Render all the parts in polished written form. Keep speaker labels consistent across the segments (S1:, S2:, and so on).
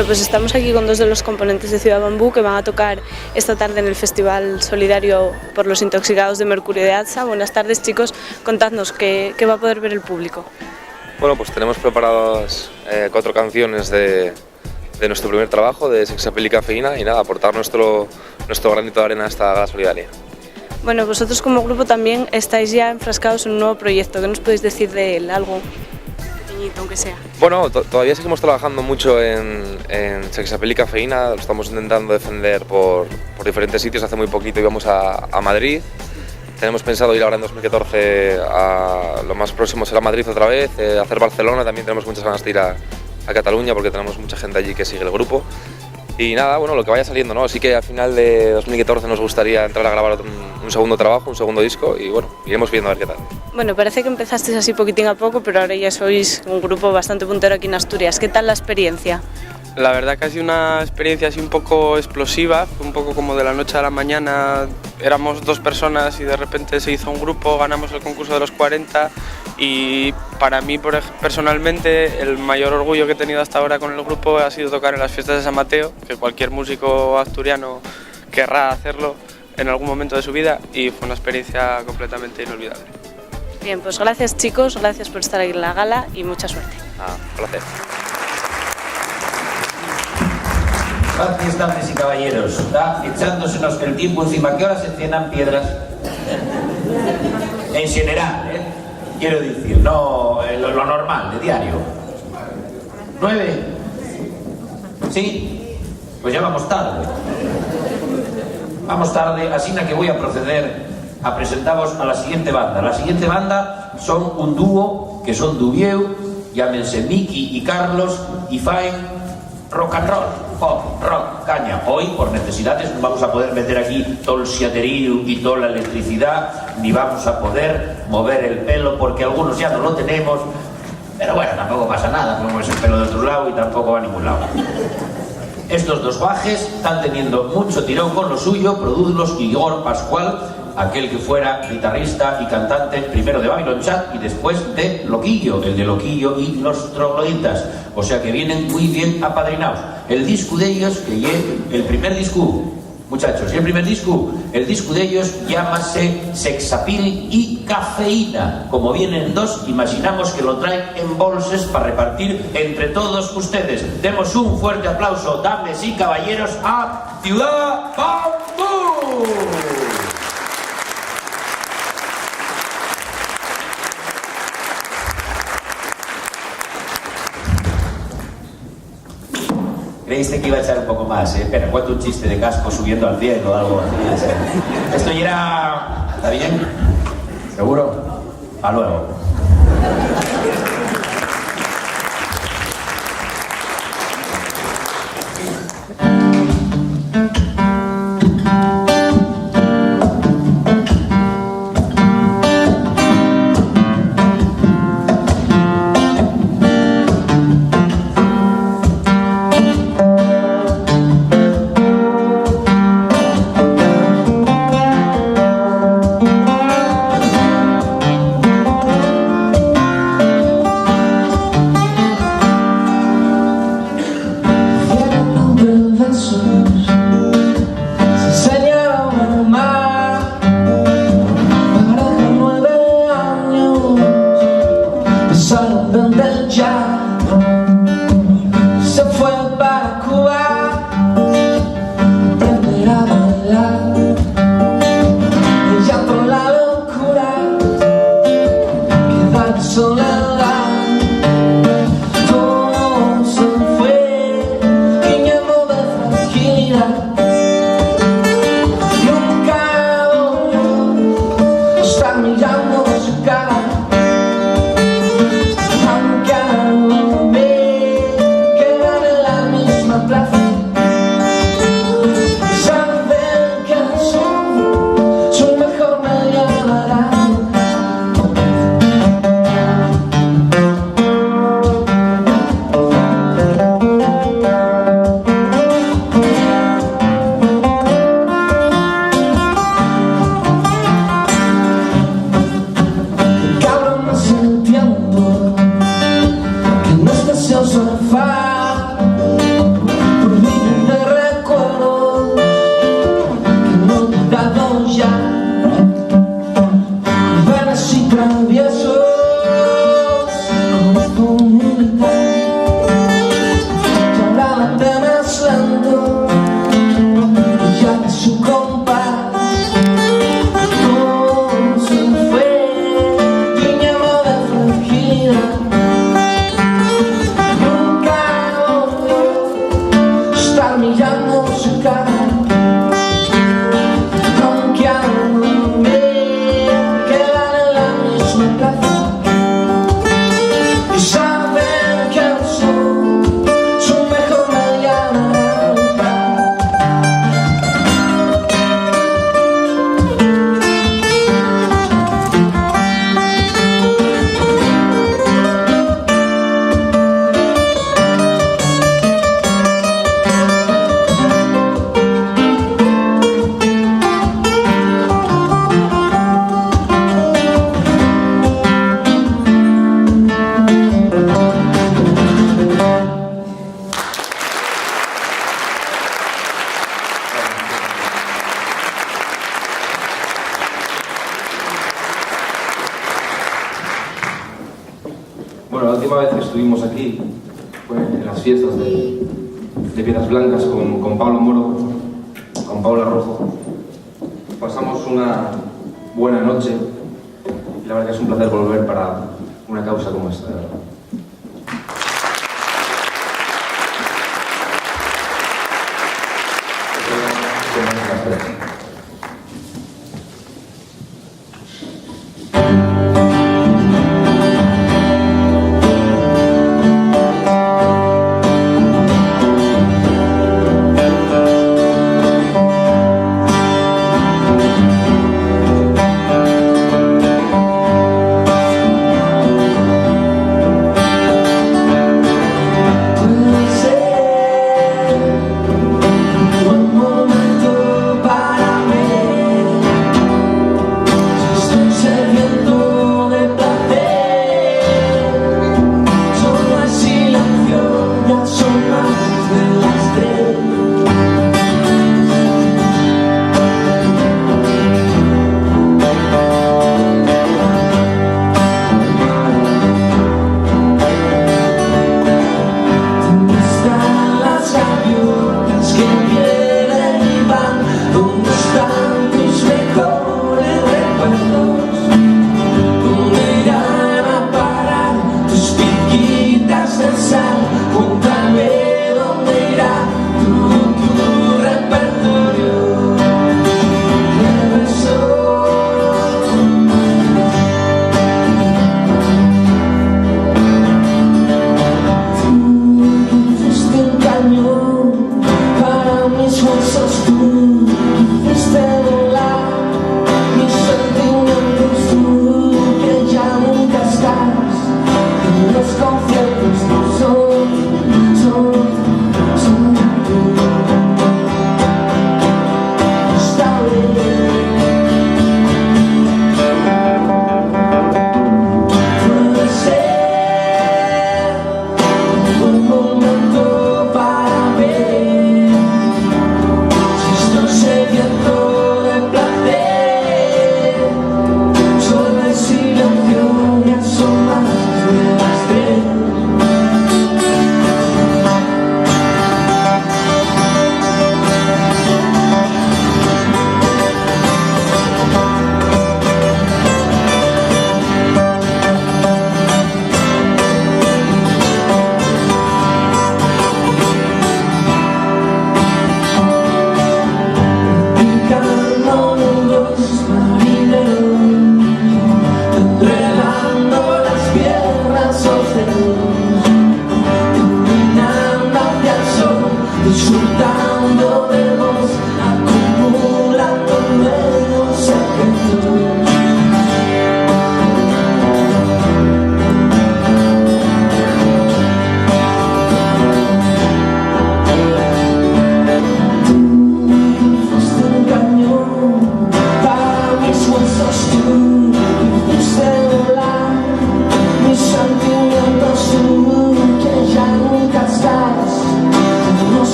S1: Bueno, pues estamos aquí con dos de los componentes de Ciudad Bambú que van a tocar esta tarde en el Festival Solidario por los Intoxicados de Mercurio de ATSA. Buenas tardes, chicos. Contadnos qué va a poder ver el público.
S2: Bueno, pues tenemos preparadas 4 canciones de nuestro primer trabajo, de Sexapil y Cafeína, y nada, aportar nuestro granito de arena a esta gala solidaria.
S1: Bueno, vosotros como grupo también estáis ya enfrascados en un nuevo proyecto. ¿Qué nos podéis decir de él? Algo pequeñito, aunque sea.
S2: Bueno, todavía seguimos trabajando mucho en Sexapil y Cafeína, lo estamos intentando defender por diferentes sitios. Hace muy poquito íbamos a Madrid. Tenemos pensado ir ahora en 2014 a lo más próximo será Madrid otra vez, hacer Barcelona. También tenemos muchas ganas de ir a Cataluña porque tenemos mucha gente allí que sigue el grupo. Y nada, bueno, lo que vaya saliendo, ¿no? Así que a final de 2014 nos gustaría entrar a grabar un segundo trabajo, un segundo disco y bueno, iremos viendo a ver qué tal.
S1: Bueno, parece que empezasteis así poquitín a poco, pero ahora ya sois un grupo bastante puntero aquí en Asturias. ¿Qué tal la experiencia?
S3: La verdad que ha sido una experiencia así un poco explosiva, un poco como de la noche a la mañana. Éramos 2 personas y de repente se hizo un grupo, ganamos el concurso de los 40 y para mí personalmente el mayor orgullo que he tenido hasta ahora con el grupo ha sido tocar en las fiestas de San Mateo, que cualquier músico asturiano querrá hacerlo en algún momento de su vida y fue una experiencia completamente inolvidable.
S1: Bien, pues gracias chicos, gracias por estar aquí en la gala y mucha suerte.
S2: Placer.
S4: Gracias, damas y caballeros. Está echándosenos el tiempo encima. ¿Qué horas se cenan piedras? En general, quiero decir, no lo normal, de diario. 9. ¿Sí? Pues ya vamos tarde. Vamos tarde, así que voy a proceder a presentaros a la siguiente banda. La siguiente banda son un dúo que son dubieu, llámense Miki y Carlos, y faen rock and roll, pop, rock, caña. Hoy, por necesidades, no vamos a poder meter aquí todo el siaterío y toda la electricidad, ni vamos a poder mover el pelo, porque algunos ya no lo tenemos. Pero bueno, tampoco pasa nada, ponemos el pelo de otro lado y tampoco va a ningún lado. Estos dos guajes están teniendo mucho tirón con lo suyo, produzlos Igor Pascual, aquel que fuera guitarrista y cantante primero de Babylon Chat y después de Loquillo, el de Loquillo y los Trogloditas. O sea que vienen muy bien apadrinados. El disco de ellos, que lleve el primer disco, muchachos, y el primer disco, el disco de ellos llámase Sexapil y Cafeína. Como vienen 2, imaginamos que lo traen en bolsas para repartir entre todos ustedes. Demos un fuerte aplauso, damas y caballeros, a Ciudad Bambú. Creíste que iba a echar un poco más, Espera, cuento un chiste de casco subiendo al cielo o algo así. Esto ya era... ¿Está bien? ¿Seguro? A luego.
S5: Mirando su cara, aunque no me saben que al sol su mejor me llamará un pan.
S6: Bueno, la última vez que estuvimos aquí fue en las fiestas de Piedras Blancas con Pablo Moro, con Paula Rojo. Pasamos una buena noche y la verdad que es un placer volver para una causa como esta, de verdad. Los conciertos no son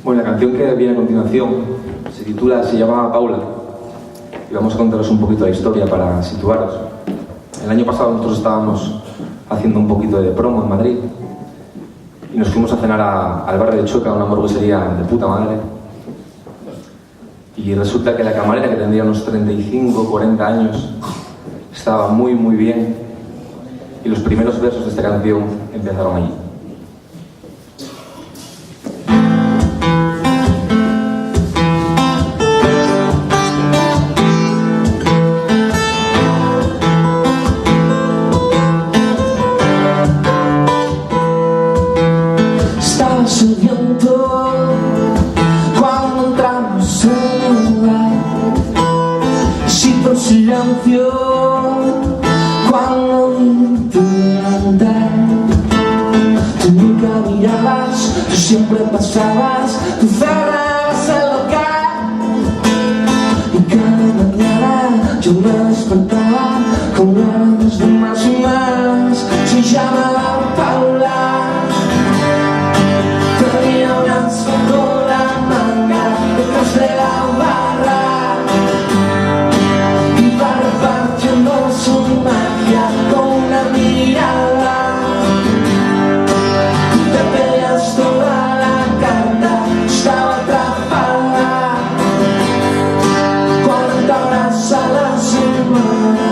S6: Bueno, la canción que viene a continuación se llama Paula, y vamos a contaros un poquito la historia para situaros. El año pasado nosotros estábamos haciendo un poquito de promo en Madrid y nos fuimos a cenar al barrio de Chueca, una hamburguesería de puta madre, y resulta que la camarera, que tendría unos 35, 40 años, estaba muy muy bien, y los primeros versos de esta canción empezaron allí.
S5: Silencio cuando intenté, tú nunca mirabas, tú siempre pasabas, tú cerrabas el local, y cada mañana yo me despertaba con ganas de más y más. Se llamaba Paula, tenía unas bajo la manga detrás de la barra, su magia con una mirada. Tú te peleas toda la carta, estaba atrapada, 40 horas a la semana.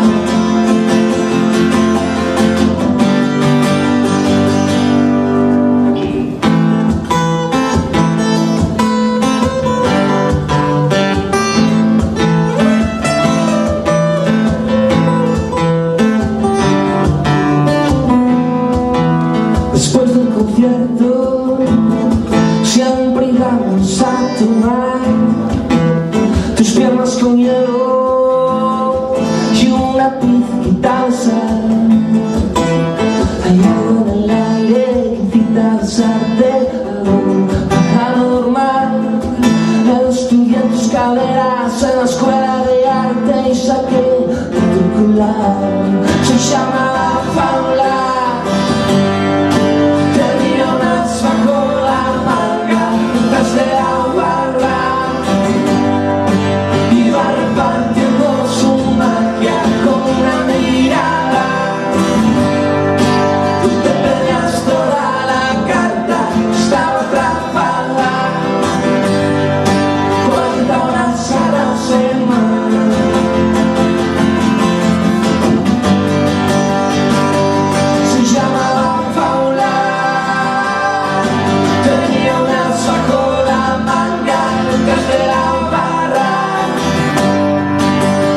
S5: Después del concierto siempre íbamos a tomar tus piernas con hielo y una pizquita de sal. Hay algo en el aire que incita a besarte, algo paranormal. Me estudié en tus caderas en la escuela de arte y saqué de tu colar. Se llamaba Paula, de la barra, iba repartiendo su magia con una mirada. Tú te peleas toda la carta, estaba atrapada, 40 horas a la semana. Se llamaba Paula, tenía unas bajo de la barra,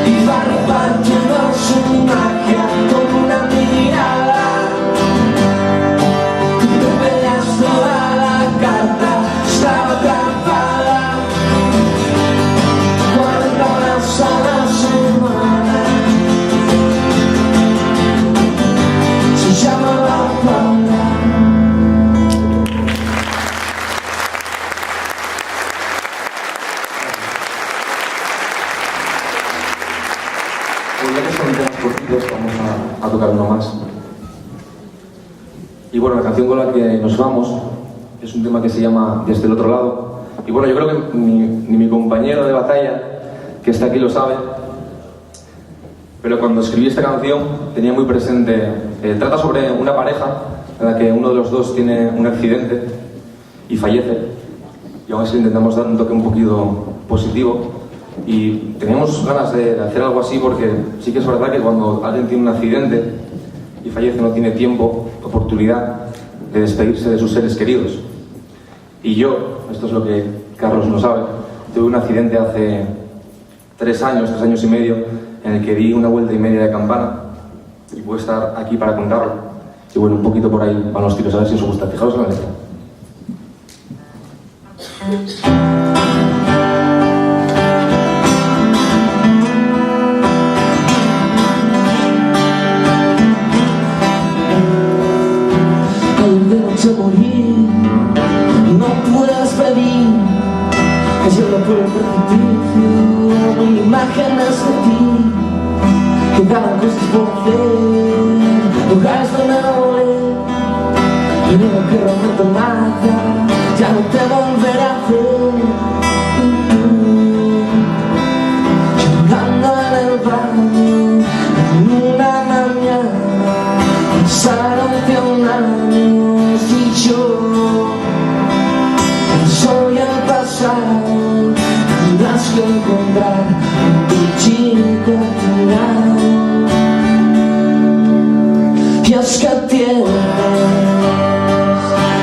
S5: iba repartiendo su magia con una mirada. Tú te peleas toda la carta, estaba atrapada, 40 horas a la semana. Se llamaba Paula.
S6: Vamos a tocar uno más. Y bueno, la canción con la que nos vamos es un tema que se llama Desde el otro lado. Y bueno, yo creo que ni mi compañero de batalla, que está aquí, lo sabe, pero cuando escribí esta canción tenía muy presente, trata sobre una pareja en la que uno de los dos tiene un accidente y fallece, y aún así intentamos dar un toque un poquito positivo. Y teníamos ganas de hacer algo así porque sí que es verdad que cuando alguien tiene un accidente y fallece no tiene tiempo, oportunidad de despedirse de sus seres queridos. Y yo, esto es lo que Carlos no sabe, tuve un accidente hace 3 años y medio, en el que di una vuelta y media de campana, y puedo estar aquí para contarlo. Y bueno, un poquito por ahí van los tiros, a ver si os gusta. Fijaos en la letra.
S5: Morir, no puedes pedir cayendo por el precipicio, imágenes de ti, quedaban cosas por hacer, lugares donde no volver, y no quiero nada, ya no te volveré a hacer. pasar, tendrás que encontrar tu chico a tu lado. Y es que tienes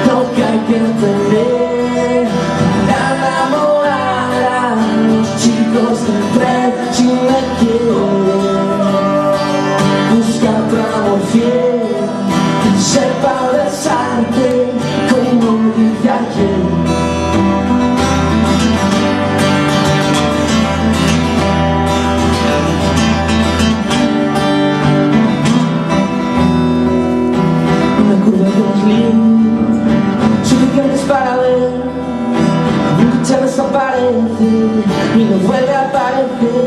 S5: lo que hay que tener para enamorar a los chicos del tren. Si me quieres, busca otro amor fiel que sepa besarte como dije ayer. Suficientes para ver, nunca desaparece y no vuelve a aparecer.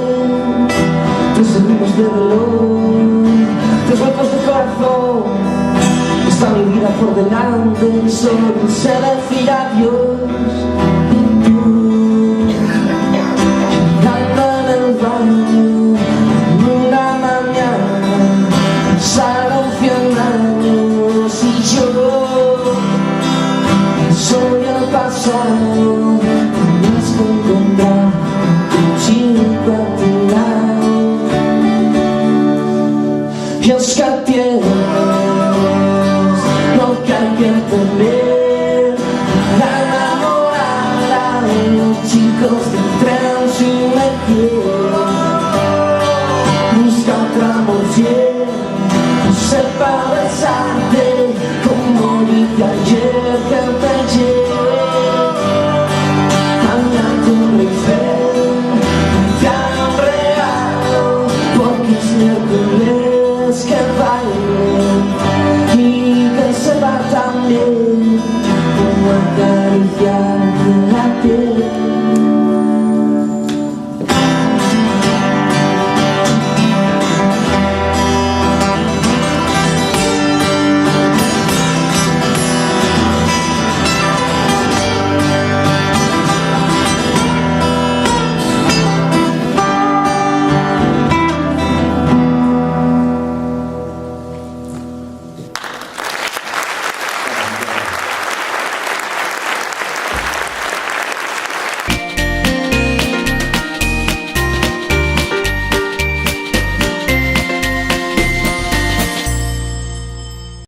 S5: 3 segundos de reloj, 3 huecos de corazón. Está mi vida por delante, solo sé decir adiós. Ando en el baño, una mañana, pasaron 100 años y yo soy el pasado. Tienes que encontrar tu chico a tu lado. Y es que tienes lo que hay que tener para enamorar a los chicos del tren. Si me quieres, busca otro amor fiel que sepa besarte como dije ayer, que te lleve a mi Torre Eiffel, te haga un regalo porque es miércoles, que baile y que sepa también como acariciarte la piel.